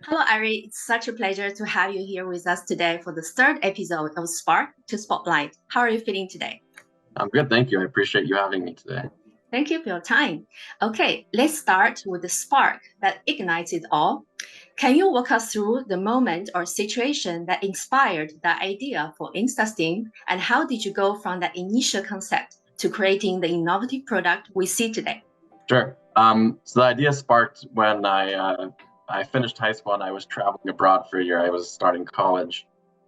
Hello, Ari. It's such a pleasure to have you here with us today for the third episode of Spark to Spotlight. How are you feeling today? I'm good, thank you. I appreciate you having me today. Thank you for your time. Okay, let's start with the spark that ignites it all. Can you walk us through the moment or situation that inspired the idea for InstaSteam, and how did you go from that initial concept to creating the innovative product we see today? Sure. So the idea sparked when I finished high school and I was traveling abroad for a year. I was starting college,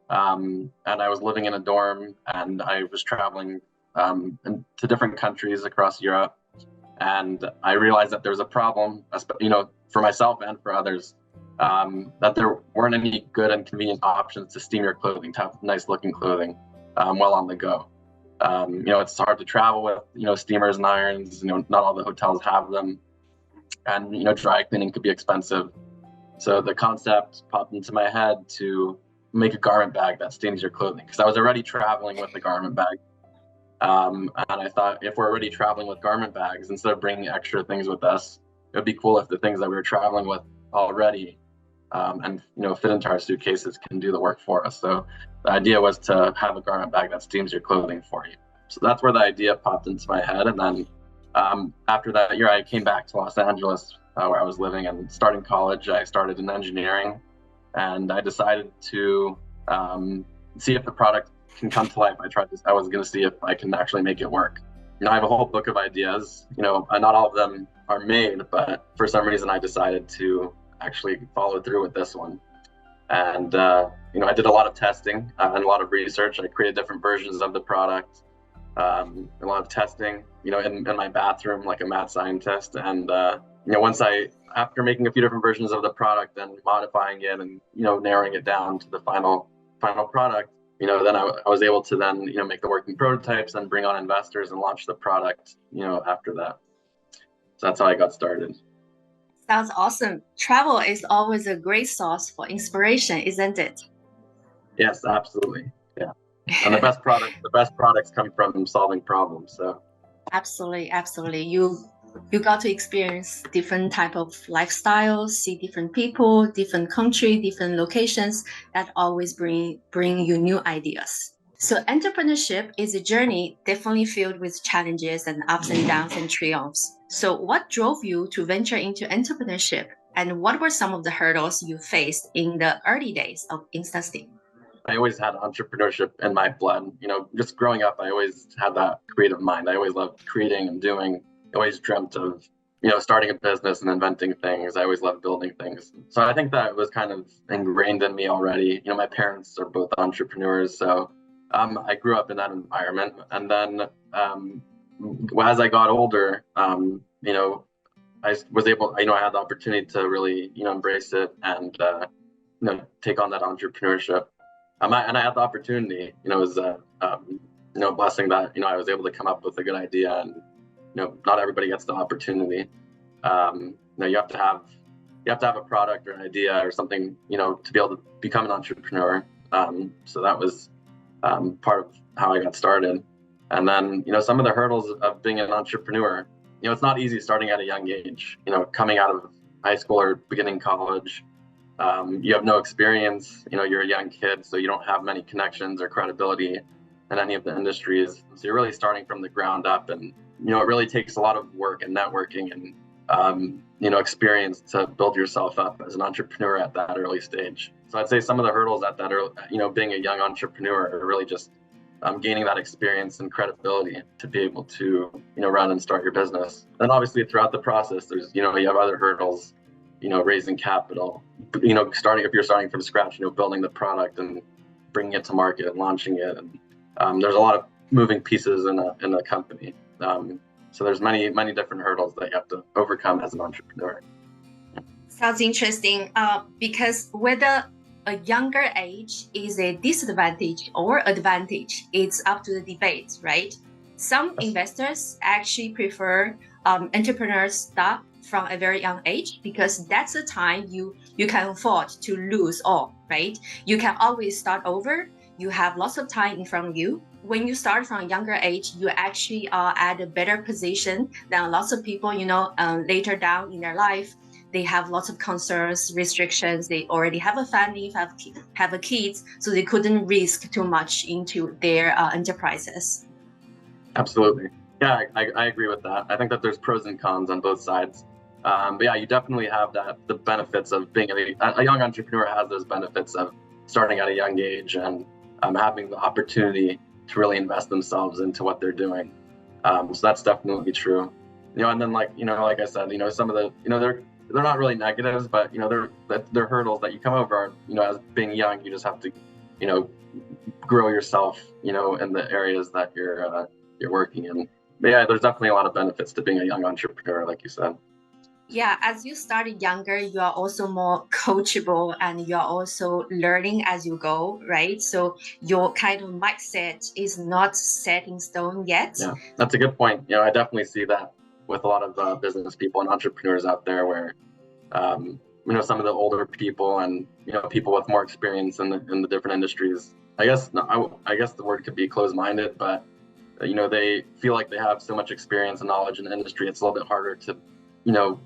and I was living in a dorm, and I was traveling to different countries across Europe. And I realized that there was a problem, for myself and for others, that there weren't any good and convenient options to steam your clothing, to have nice looking clothing while on the go. It's hard to travel with, steamers and irons. Not all the hotels have them, and dry cleaning could be expensive. So the concept popped into my head to make a garment bag that steams your clothing, because I was already traveling with the garment bag. And I thought, if we're already traveling with garment bags, instead of bringing extra things with us, it would be cool if the things that we were traveling with already and fit into our suitcases can do the work for us. So the idea was to have a garment bag that steams your clothing for you. So that's where the idea popped into my head. And then after that year, I came back to Los Angeles, where I was living, and starting college. I started in engineering, and I decided to see if the product can come to life. I was going to see if I can actually make it work. I have a whole book of ideas. Not all of them are made, but for some reason I decided to actually follow through with this one. And I did a lot of testing and a lot of research. I created different versions of the product, a lot of testing, in my bathroom like a mad scientist. And after making a few different versions of the product and modifying it and narrowing it down to the final product, then I was able to then make the working prototypes and bring on investors and launch the product after that. So that's how I got started. Sounds awesome. Travel is always a great source for inspiration, isn't it? Yes, absolutely. Yeah. And the best products come from solving problems. So Absolutely. You got to experience different type of lifestyles, see different people, different country, different locations that always bring you new ideas. So entrepreneurship is a journey definitely filled with challenges and ups and downs and triumphs. So what drove you to venture into entrepreneurship, and what were some of the hurdles you faced in the early days of InstaSteam? I always had entrepreneurship in my blood. Just growing up, I always had that creative mind. I always loved creating and doing. I always dreamt of, starting a business and inventing things. I always loved building things. So I think that was kind of ingrained in me already. My parents are both entrepreneurs, so I grew up in that environment. And then as I got older, I was able, I had the opportunity to really, embrace it and, take on that entrepreneurship. And I had the opportunity. It was a blessing that I was able to come up with a good idea, and not everybody gets the opportunity. You have to have a product or an idea or something to be able to become an entrepreneur. So that was part of how I got started. And then some of the hurdles of being an entrepreneur. It's not easy starting at a young age. Coming out of high school or beginning college. You have no experience, you're a young kid, so you don't have many connections or credibility in any of the industries. So you're really starting from the ground up, and, it really takes a lot of work and networking and, experience to build yourself up as an entrepreneur at that early stage. So I'd say some of the hurdles at that early, being a young entrepreneur are really just gaining that experience and credibility to be able to, run and start your business. And obviously throughout the process, there's, you have other hurdles, raising capital, if you're starting from scratch, building the product and bringing it to market and launching it. And there's a lot of moving pieces in a company. So there's many different hurdles that you have to overcome as an entrepreneur. Sounds interesting. Because whether a younger age is a disadvantage or advantage, it's up to the debate, right? Some investors actually prefer entrepreneurs start from a very young age, because that's the time you can afford to lose all, right? You can always start over. You have lots of time in front of you. When you start from a younger age, you actually are at a better position than lots of people, later down in their life. they have lots of concerns, restrictions. They already have a family, have a kids, so they couldn't risk too much into their enterprises. Absolutely. Yeah, I agree with that. I think that there's pros and cons on both sides. But yeah, you definitely have the benefits of being a young entrepreneur has those benefits of starting at a young age and having the opportunity to really invest themselves into what they're doing. So that's definitely true. And then like I said, some of the they're not really negatives, but they're hurdles that you come over. As being young, you just have to grow yourself, in the areas that you're working in. But yeah, there's definitely a lot of benefits to being a young entrepreneur, like you said. Yeah, as you started younger, you are also more coachable and you are also learning as you go, right? So your kind of mindset is not set in stone yet. Yeah, that's a good point. I definitely see that with a lot of business people and entrepreneurs out there where, some of the older people and, people with more experience in the different industries, I guess the word could be closed-minded, but they feel like they have so much experience and knowledge in the industry. It's a little bit harder to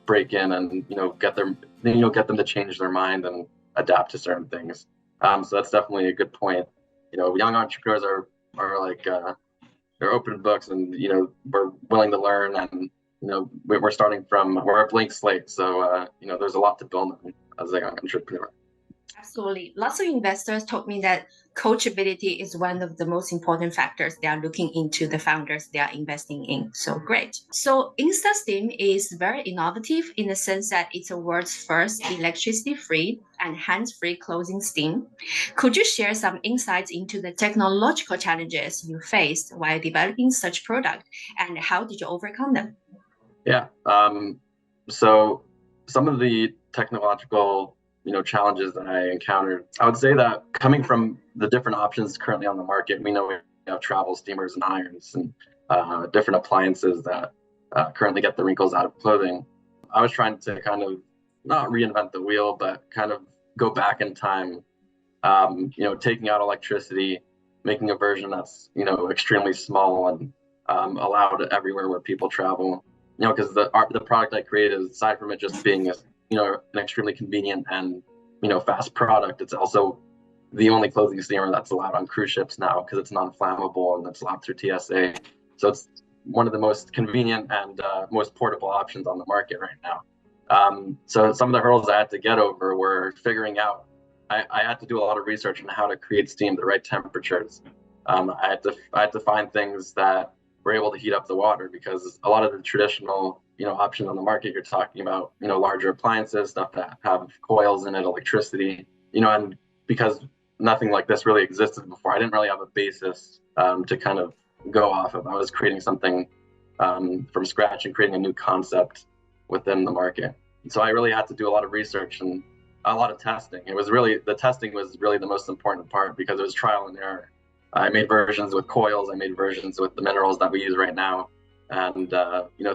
break in and get them to change their mind and adapt to certain things. So that's definitely a good point. Young entrepreneurs are like they're open books, and we're willing to learn, and we're a blank slate. So there's a lot to build on as a young entrepreneur. Absolutely. Lots of investors told me that coachability is one of the most important factors they are looking into the founders they are investing in. So great. So InstaSteam is very innovative in the sense that it's the world's first electricity-free and hands-free closing steam. Could you share some insights into the technological challenges you faced while developing such product, and how did you overcome them? Yeah. So some of the technological challenges that I encountered, I would say that coming from the different options currently on the market, we know we have travel steamers and irons and different appliances that currently get the wrinkles out of clothing. I was trying to kind of not reinvent the wheel, but kind of go back in time, taking out electricity, making a version that's extremely small and allowed everywhere where people travel. Because the product I created, aside from it just being an extremely convenient and fast product, it's also the only clothing steamer that's allowed on cruise ships now because it's non-flammable and it's allowed through TSA. So it's one of the most convenient and most portable options on the market right now. So some of the hurdles I had to get over were figuring out. I had to do a lot of research on how to create steam at the right temperatures. I had to find things that were able to heat up the water, because a lot of the traditional options on the market, you're talking about larger appliances, stuff that have coils in it, electricity, and because nothing like this really existed before, I didn't really have a basis to kind of go off of. I was creating something from scratch and creating a new concept within the market. So I really had to do a lot of research and a lot of testing. The testing was really the most important part, because it was trial and error. I made versions with coils. I made versions with the minerals that we use right now. And,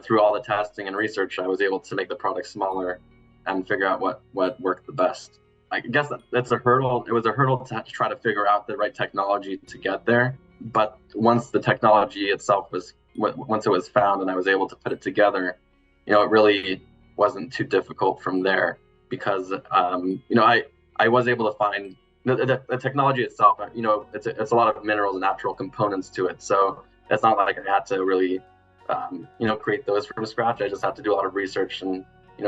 through all the testing and research, I was able to make the product smaller and figure out what worked the best. I guess that's a hurdle. It was a hurdle to try to figure out the right technology to get there. But once the technology itself once it was found and I was able to put it together, it really wasn't too difficult from there, because, I was able to find the technology itself, it's a lot of minerals and natural components to it. So it's not like I had to really, create those from scratch. I just had to do a lot of research and,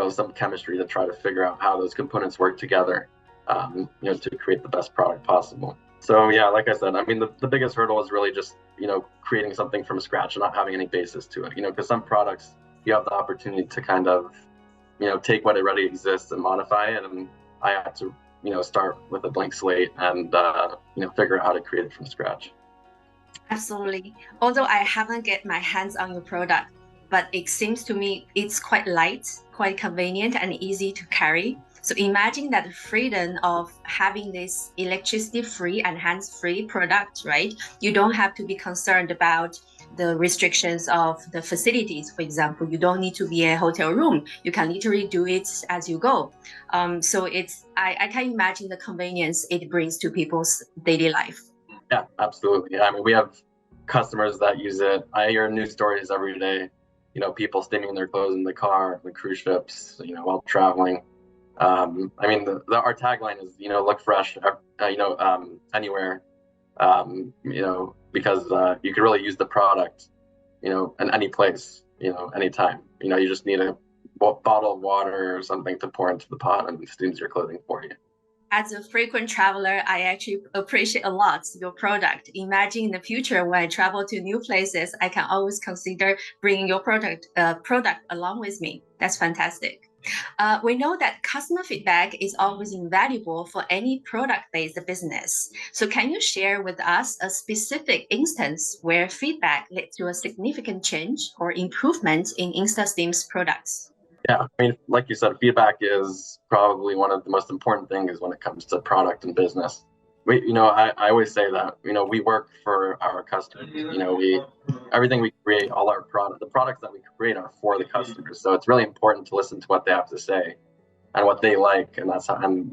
some chemistry to try to figure out how those components work together, to create the best product possible. So yeah, like I said, I mean, the biggest hurdle is really just, creating something from scratch and not having any basis to it, because some products you have the opportunity to kind of, take what already exists and modify it. And I had to start with a blank slate and figure out how to create it from scratch. Absolutely. Although I haven't get my hands on your product, but it seems to me it's quite light, quite convenient, and easy to carry. So imagine that the freedom of having this electricity-free and hands-free product, right? You don't have to be concerned about the restrictions of the facilities. For example, you don't need to be in a hotel room. You can literally do it as you go. So I can imagine the convenience it brings to people's daily life. Yeah, absolutely. I mean, we have customers that use it. I hear news stories every day people steaming their clothes in the car, the cruise ships, while traveling. I mean, our tagline is, look fresh, anywhere, because you could really use the product, in any place, anytime. You just need a bottle of water or something to pour into the pot and it steams your clothing for you. As a frequent traveler, I actually appreciate a lot your product. Imagine in the future when I travel to new places, I can always consider bringing your product along with me. That's fantastic. We know that customer feedback is always invaluable for any product-based business. So can you share with us a specific instance where feedback led to a significant change or improvement in InstaSteam's products? Yeah, I mean, like you said, feedback is probably one of the most important things when it comes to product and business. I always say that, we work for our customers. Everything we create, all our the products that we create are for the customers. So it's really important to listen to what they have to say and what they like, and that's how, and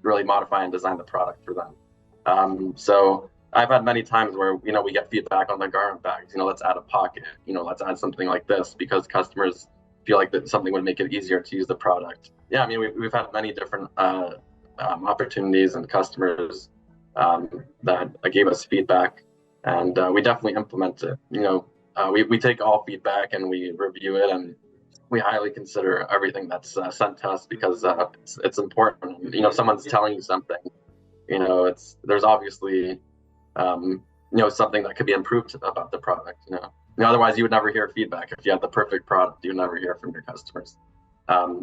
really modify and design the product for them. So I've had many times where we get feedback on the garment bags. Let's add a pocket. Let's add something like this because customers feel like that something would make it easier to use the product. Yeah, I mean, we've had many different opportunities and customers that gave us feedback, and we definitely implement it. We take all feedback and we review it, and we highly consider everything that's sent to us because it's important. If someone's telling you something, there's obviously something that could be improved about the product. Otherwise you would never hear feedback. If you had the perfect product, you would never hear from your customers.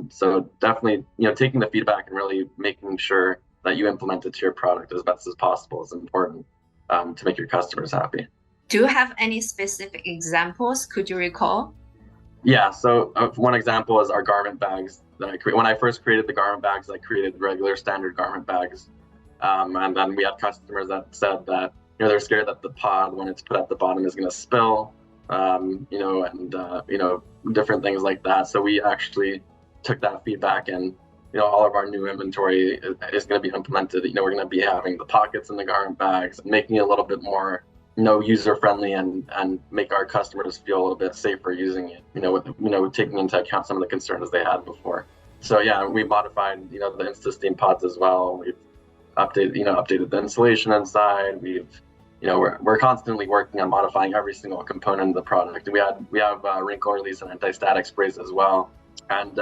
So definitely, taking the feedback and really making sure that you implement it to your product as best as possible is important to make your customers happy. Do you have any specific examples? Could you recall? Yeah, so one example is our garment bags that I created. When I first created the garment bags, I created regular standard garment bags. And then we had customers that said that, they're scared that the pod, when it's put at the bottom, is going to spill, and different things like that. So we actually took that feedback, and all of our new inventory is going to be implemented. We're going to be having the pockets in the garment bags, making it a little bit more user friendly and make our customers feel a little bit safer using it. With taking into account some of the concerns they had before. So yeah, we modified the InstaSteam pods as well. We've updated the insulation inside. We're constantly working on modifying every single component of the product. We have wrinkle release and anti-static sprays as well. And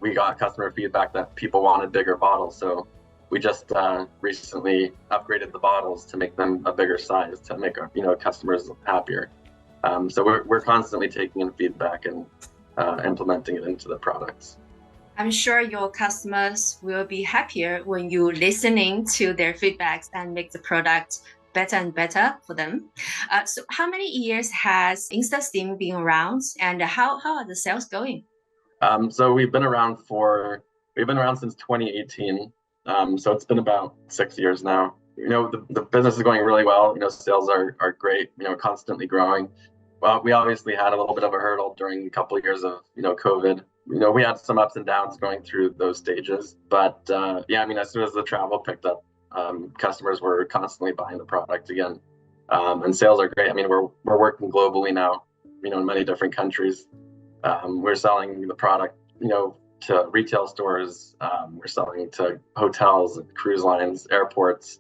we got customer feedback that people wanted bigger bottles, so we just recently upgraded the bottles to make them a bigger size to make our customers happier. So we're constantly taking in feedback and implementing it into the products. I'm sure your customers will be happier when you listening to their feedbacks and make the product better and better for them. So how many years has InstaSteam been around, and how are the sales going? So we've been around since 2018. So it's been about 6 years now. The business is going really well. Sales are great, constantly growing. Well, we obviously had a little bit of a hurdle during a couple of years of, COVID. We had some ups and downs going through those stages. But yeah, I mean, as soon as the travel picked up, customers were constantly buying the product again. And sales are great. I mean, we're working globally now, in many different countries. We're selling the product, to retail stores. We're selling to hotels, cruise lines, airports.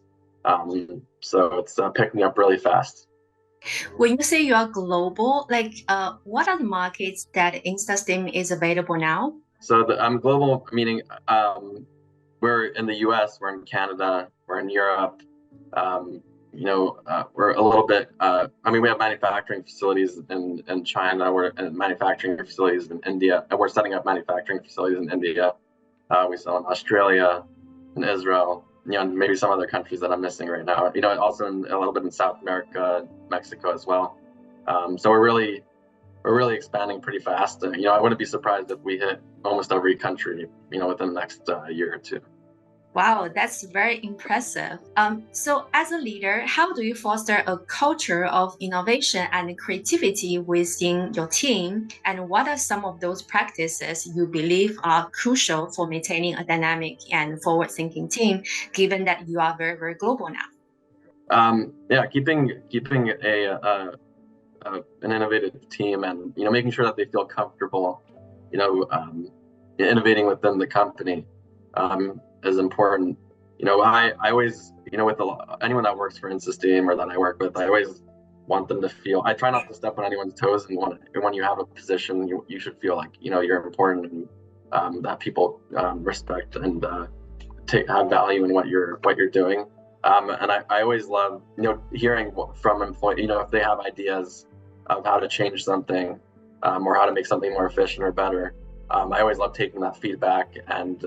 So it's picking up really fast. When you say you are global, what are the markets that InstaSteam is available now? So I'm global, meaning we're in the US, we're in Canada, we're in Europe. We're a little bit, we have manufacturing facilities in China, we're in manufacturing facilities in India, and we're setting up manufacturing facilities in India. We sell in Australia, in Israel, maybe some other countries that I'm missing right now. Also a little bit in South America, Mexico as well. So we're really expanding pretty fast. I wouldn't be surprised if we hit almost every country, within the next year or two. Wow, that's very impressive. So as a leader, how do you foster a culture of innovation and creativity within your team? And what are some of those practices you believe are crucial for maintaining a dynamic and forward-thinking team, given that you are very, very global now? Yeah, keeping a an innovative team, and making sure that they feel comfortable, innovating within the company is important. I always, with anyone that works for InstaSteam or that I work with, I always want them to feel. I try not to step on anyone's toes, and when you have a position, you should feel like you're important, and that people respect and have value in what you're doing. And I always love hearing from employees, if they have ideas of how to change something or how to make something more efficient or better. I always love taking that feedback and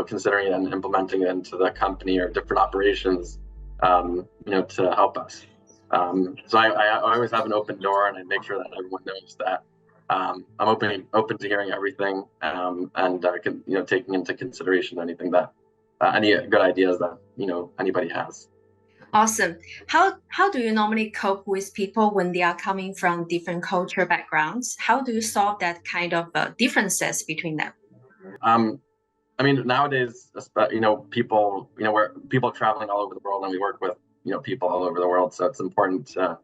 considering it and implementing it into the company or different operations, to help us. So I always have an open door, and I make sure that everyone knows that I'm open to hearing everything, and taking into consideration anything that any good ideas that anybody has. Awesome. How do you normally cope with people when they are coming from different culture backgrounds? How do you solve that kind of differences between them? I mean, nowadays, people, we're people traveling all over the world, and we work with people all over the world, so it's important to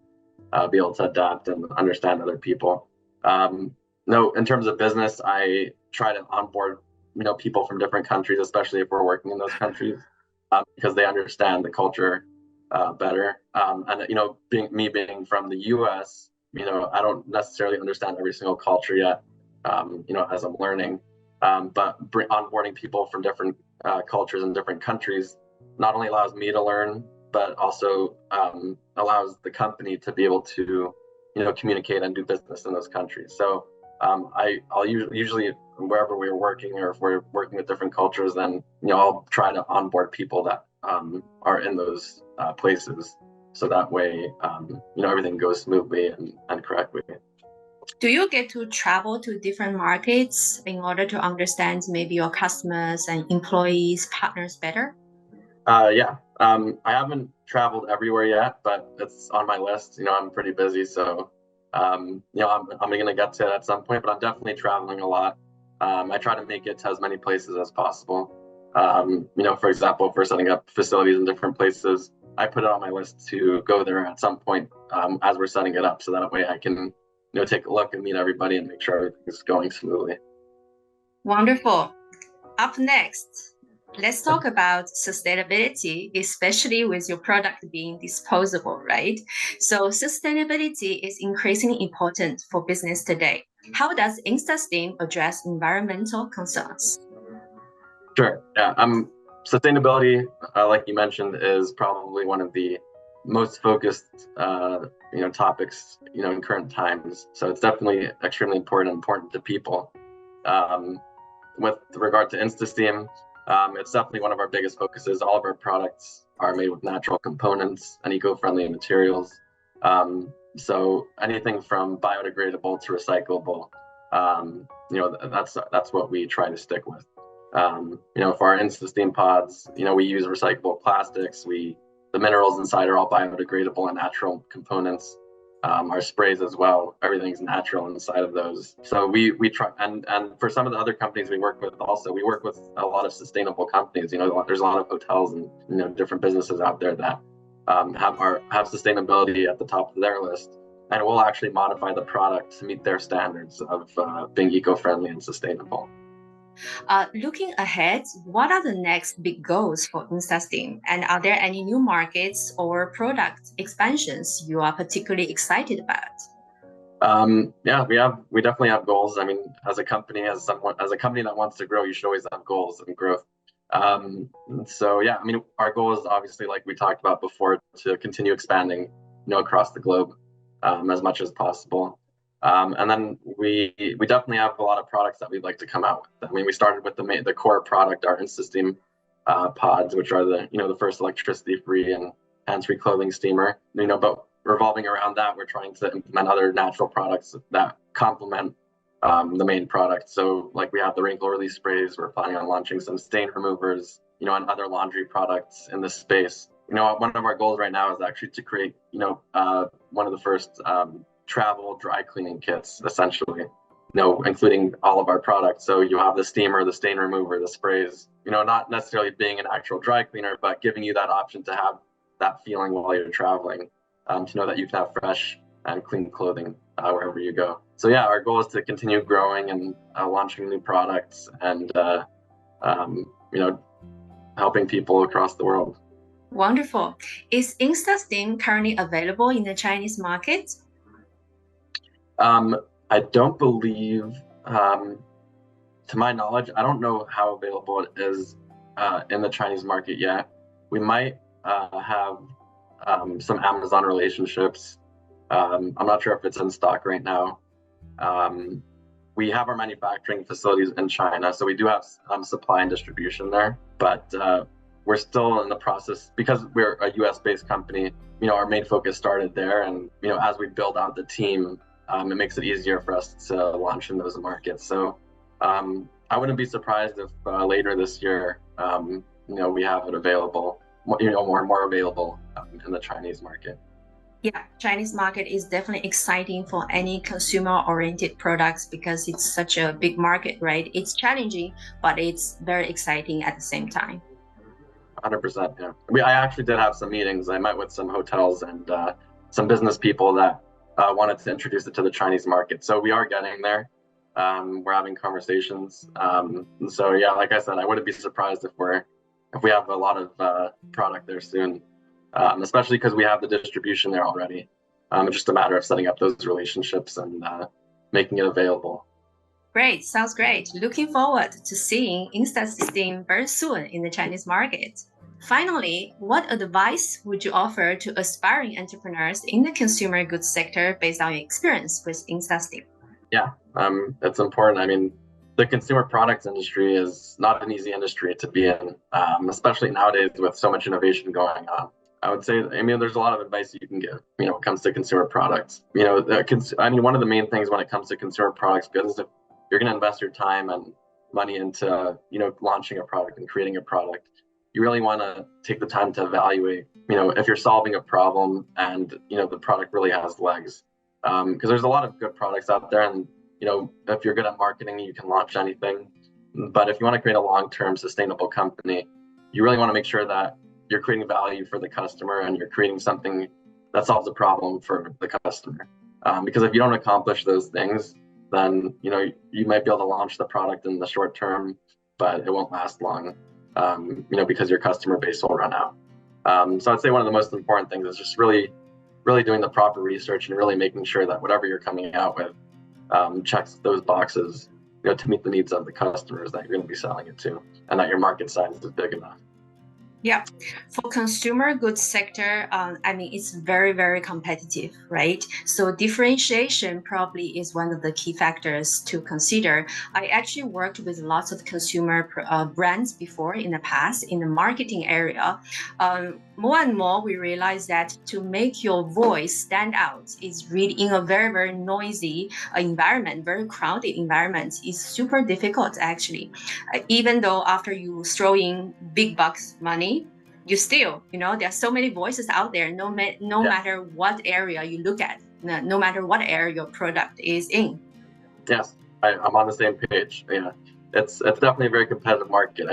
be able to adapt and understand other people. No, in terms of business, I try to onboard people from different countries, especially if we're working in those countries, because they understand the culture better. And being from the U.S., I don't necessarily understand every single culture yet. As I'm learning, but onboarding people from different cultures and different countries not only allows me to learn, but also allows the company to be able to communicate and do business in those countries. So I'll usually wherever we're working, or if we're working with different cultures, then I'll try to onboard people that are in those places, so that way everything goes smoothly and correctly. Do you get to travel to different markets in order to understand maybe your customers and employees, partners better? Yeah. I haven't traveled everywhere yet, but it's on my list. I'm pretty busy, so I'm going to get to it at some point. But I'm definitely traveling a lot. I try to make it to as many places as possible. For example, if we're setting up facilities in different places, I put it on my list to go there at some point as we're setting it up, so that way I can take a look and meet everybody and make sure everything is going smoothly. Wonderful. Up next, let's talk about sustainability, especially with your product being disposable, right? So sustainability is increasingly important for business today. How does InstaSteam address environmental concerns? Sure. Yeah. Sustainability, like you mentioned, is probably one of the most focused, topics, in current times. So it's definitely extremely important to people. With regard to InstaSteam, it's definitely one of our biggest focuses. All of our products are made with natural components and eco-friendly materials. So anything from biodegradable to recyclable, that's what we try to stick with. For our InstaSteam pods, we use recyclable plastics. The minerals inside are all biodegradable and natural components. Our sprays as well, everything's natural inside of those. So we try, and for some of the other companies we work with, also we work with a lot of sustainable companies. There's a lot of hotels and different businesses out there that have sustainability at the top of their list, and we'll actually modify the product to meet their standards of being eco-friendly and sustainable. Looking ahead, what are the next big goals for InstaSteam? And are there any new markets or product expansions you are particularly excited about? Yeah, we definitely have goals. I mean, as a company that wants to grow, you should always have goals and growth. So yeah, I mean, our goal is obviously, like we talked about before, to continue expanding, across the globe, as much as possible. And then we definitely have a lot of products that we'd like to come out with. I mean, we started with the core product, our InstaSteam pods, which are the first electricity-free and hands-free clothing steamer. But revolving around that, we're trying to implement other natural products that complement the main product. So like we have the wrinkle release sprays. We're planning on launching some stain removers, and other laundry products in this space. One of our goals right now is actually to create, one of the first travel dry cleaning kits, essentially, including all of our products. So you have the steamer, the stain remover, the sprays, not necessarily being an actual dry cleaner, but giving you that option to have that feeling while you're traveling, to know that you can have fresh, and clean clothing wherever you go. So yeah, our goal is to continue growing and launching new products and helping people across the world. Wonderful. Is InstaSteam currently available in the Chinese market? I don't believe, to my knowledge, I don't know how available it is in the Chinese market yet. We might have some Amazon relationships. I'm not sure if it's in stock right now. We have our manufacturing facilities in China, so we do have supply and distribution there, but we're still in the process, because we're a US-based company, our main focus started there, and as we build out the team, it makes it easier for us to launch in those markets. So I wouldn't be surprised if later this year, we have it available, more available in the Chinese market. Yeah, Chinese market is definitely exciting for any consumer-oriented products because it's such a big market, right? It's challenging, but it's very exciting at the same time. 100%, yeah. I actually did have some meetings. I met with some hotels and some business people that wanted to introduce it to the Chinese market. So we are getting there. We're having conversations. So yeah, like I said, I wouldn't be surprised if we have a lot of product there soon. Especially because we have the distribution there already. It's just a matter of setting up those relationships and making it available. Great, sounds great. Looking forward to seeing InstaSteam very soon in the Chinese market. Finally, what advice would you offer to aspiring entrepreneurs in the consumer goods sector based on your experience with InstaSteam? Yeah, it's important. I mean, the consumer products industry is not an easy industry to be in, especially nowadays with so much innovation going on. I would say, there's a lot of advice you can give, when it comes to consumer products. One of the main things when it comes to consumer products, because if you're going to invest your time and money into, launching a product and creating a product, you really want to take the time to evaluate, if you're solving a problem and, the product really has legs. Because there's a lot of good products out there, and, if you're good at marketing, you can launch anything. But if you want to create a long-term sustainable company, you really want to make sure that you're creating value for the customer and you're creating something that solves a problem for the customer. Because if you don't accomplish those things, then you might be able to launch the product in the short term, but it won't last long. Because your customer base will run out. So I'd say one of the most important things is just really doing the proper research and really making sure that whatever you're coming out with checks those boxes, to meet the needs of the customers that you're going to be selling it to, and that your market size is big enough. Yeah, for consumer goods sector, it's very, very competitive, right? So differentiation probably is one of the key factors to consider. I actually worked with lots of consumer brands before in the past in the marketing area. More and more, we realize that to make your voice stand out is really in a very, very noisy environment, very crowded environment, is super difficult actually. Even though after you throw in big bucks money, you still, there are so many voices out there, no matter what area you look at, no matter what area your product is in. Yes, I'm on the same page. Yeah, it's definitely a very competitive market.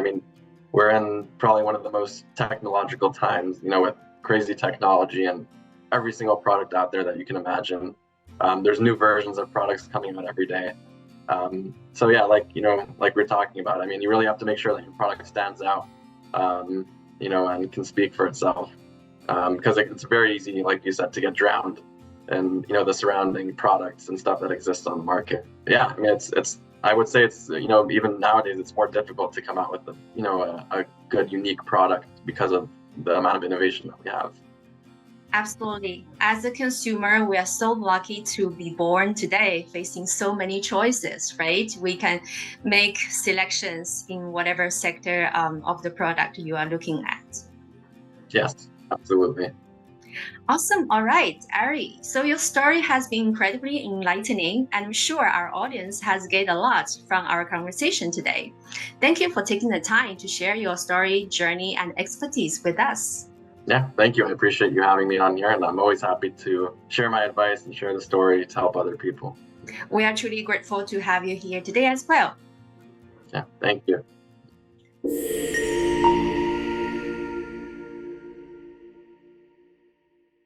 We're in probably one of the most technological times, with crazy technology and every single product out there that you can imagine. There's new versions of products coming out every day. So yeah, like we're talking about, you really have to make sure that your product stands out, and can speak for itself. Because it's very easy, like you said, to get drowned in, the surrounding products and stuff that exists on the market. Yeah, I would say it's, even nowadays, it's more difficult to come out with a good, unique product because of the amount of innovation that we have. Absolutely. As a consumer, we are so lucky to be born today facing so many choices, right? We can make selections in whatever sector of the product you are looking at. Yes, absolutely. Awesome. All right, Ari. So your story has been incredibly enlightening, and I'm sure our audience has gained a lot from our conversation today. Thank you for taking the time to share your story, journey, and expertise with us. Yeah, thank you. I appreciate you having me on here, and I'm always happy to share my advice and share the story to help other people. We are truly grateful to have you here today as well. Yeah, thank you.